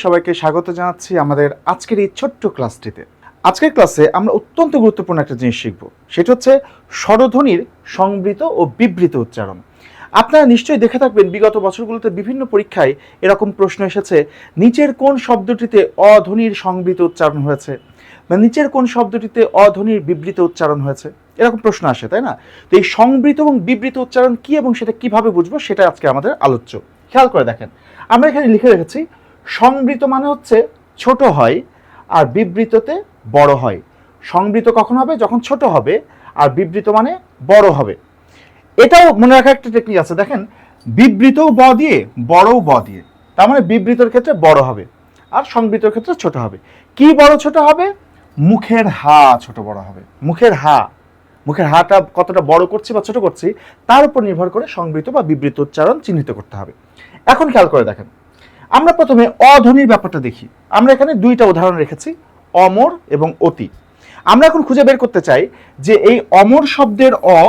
সবাইকে স্বাগত জানাচ্ছি আমাদের আজকের এই ছোট্ট ক্লাসটিতে। আজকের ক্লাসে আমরা অত্যন্ত গুরুত্বপূর্ণ একটা জিনিস শিখব, সেটা হচ্ছে স্বরধ্বনির সংবৃত ও বিবৃত উচ্চারণ। আপনারা নিশ্চয়ই দেখে থাকবেন বিগত বছরগুলোতে বিভিন্ন পরীক্ষায় এরকম প্রশ্ন এসেছে, নিচের কোন শব্দটিতে অধ্বনির সংবৃত উচ্চারণ হয়েছে বা নিচের কোন শব্দটিতে অধ্বনির বিবৃত উচ্চারণ হয়েছে, এরকম প্রশ্ন আসে, তাই না? তো এই সংবৃত এবং বিবৃত উচ্চারণ কি এবং সেটা কিভাবে বুঝবো সেটা আজকে আমাদের আলোচ্য। খেয়াল করে দেখেন, আমরা এখানে লিখে রেখেছি সংবৃত মানে হচ্ছে ছোট হয় আর বিবৃততে বড় হয়। সংবৃত কখন হবে? যখন ছোট হবে, আর বিবৃত মানে বড় হবে। এটাও মনে রাখার একটা টেকনিক আছে, দেখেন বিবৃতও ব দিয়ে বড়ও ব দিয়ে, তার মানে বিবৃতর ক্ষেত্রে বড় হবে আর সংবৃতর ক্ষেত্রে ছোট হবে। কি বড় ছোট হবে? মুখের হা ছোট বড় হবে। মুখের হাটা কতটা বড় করছি বা ছোট করছি তার উপর নির্ভর করে সংবৃত বা বিবৃত উচ্চারণ চিহ্নিত করতে হবে। এখন খেয়াল করে দেখেন, আমরা প্রথমে অধ্বনির ব্যাপারটা দেখি। আমরা এখানে দুইটা উদাহরণ রেখেছি, অমর এবং অতি। আমরা এখন খুঁজে বের করতে চাই যে এই অমর শব্দের অ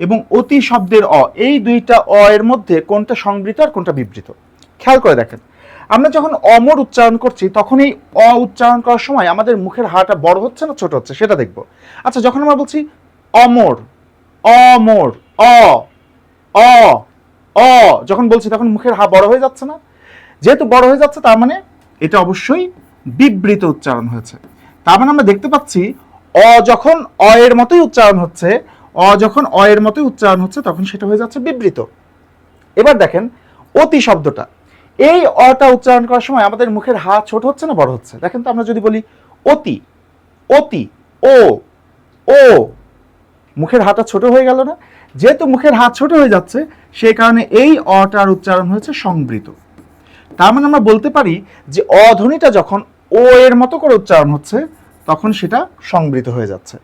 এবং অতি শব্দের অ, এই দুইটা অ এর মধ্যে কোনটা সংবৃত আর কোনটা বিবৃত। খেয়াল করে দেখেন, আমরা যখন অমর উচ্চারণ করছি তখন এই অ উচ্চারণ করার সময় আমাদের মুখের হাটা বড় হচ্ছে না ছোট হচ্ছে সেটা দেখব। আচ্ছা, যখন আমরা বলছি অমর, অমর, অ অ অ যখন বলছি তখন মুখের হা বড় হয়ে যাচ্ছে না? যেহেতু বড় হয়ে যাচ্ছে তার মানে এটা অবশ্যই বিবৃত উচ্চারণ হয়েছে। তার মানে আমরা দেখতে পাচ্ছি অ যখন অ এর মতোই উচ্চারণ হচ্ছে, তখন সেটা হয়ে যাচ্ছে বিবৃত। এবার দেখেন অতি শব্দটা, এই অটা উচ্চারণ করার সময় আমাদের মুখের হা ছোট হচ্ছে না বড় হচ্ছে? দেখেন তো, আমরা যদি বলি অতি, অতি, ও ও, মুখের হাটা ছোট হয়ে গেল না? যেহেতু মুখের হাত ছোট হয়ে যাচ্ছে সেই কারণে এই অটার উচ্চারণ হয়েছে সংবৃত। তার মানে আমরা বলতে পারি যে অধ্বনিটা যখন ও এর মতো করে উচ্চারণ হচ্ছে তখন সেটা সংবৃত হয়ে যাচ্ছে।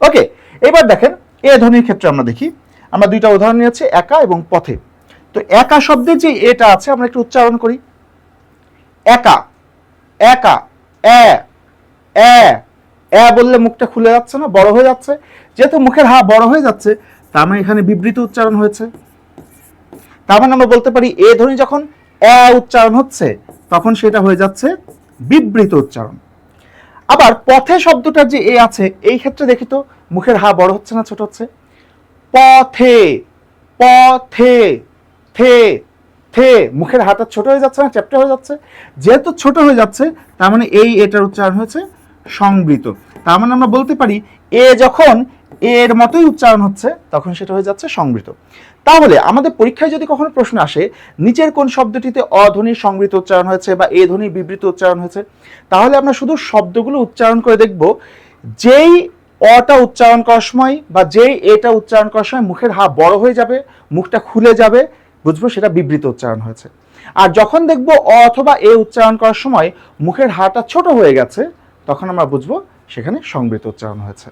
ওকে, এবার দেখেন এ ধ্বনির ক্ষেত্রে আমরা দেখি, আমরা দুইটা উদাহরণ নিয়েছি, একা এবং পথে। তো একা শব্দের যে এটা আছে আমরা একটু উচ্চারণ করি, একা, একা, এ এ এ বললে মুখটা খুলে যাচ্ছে না, বড় হয়ে যাচ্ছে? যেহেতু মুখের হা বড় হয়ে যাচ্ছে তার মানে এখানে বিবৃত উচ্চারণ হয়েছে। তার মানে আমরা বলতে পারি এ ধ্বনি যখন এ উচ্চারণ হচ্ছে তখন সেটা হয়ে যাচ্ছে বিবৃত উচ্চারণ। আবার পথে শব্দটার যে এ আছে এই ক্ষেত্রে দেখি তো মুখের হা বড় হচ্ছে না ছোট হচ্ছে? পথে, পথে, থে থে, মুখের হাটা ছোট হয়ে যাচ্ছে না চ্যাপ্টা হয়ে যাচ্ছে? যেহেতু ছোট হয়ে যাচ্ছে তার মানে এই এটার উচ্চারণ হয়েছে সংবৃত। তার মানে আমরা বলতে পারি এ যখন এর মতোই উচ্চারণ হচ্ছে তখন সেটা হয়ে যাচ্ছে সংবৃত। তাহলে আমাদের পরীক্ষায় যদি কখনো প্রশ্ন আসে নিচের কোন শব্দটিতে অধ্বনির সংবৃত উচ্চারণ হয়েছে বা এ ধ্বনির বিবৃত উচ্চারণ হয়েছে, তাহলে আমরা শুধু শব্দগুলো উচ্চারণ করে দেখব, যেই অটা উচ্চারণ করার সময় বা যেই এটা উচ্চারণ করার সময় মুখের হা বড় হয়ে যাবে, মুখটা খুলে যাবে, বুঝবো সেটা বিবৃত উচ্চারণ হয়েছে। আর যখন দেখব অ অথবা এ উচ্চারণ করার সময় মুখের হাটা ছোট হয়ে গেছে তখন আমরা বুঝবো সেখানে সংবৃত উচ্চারণ হয়েছে।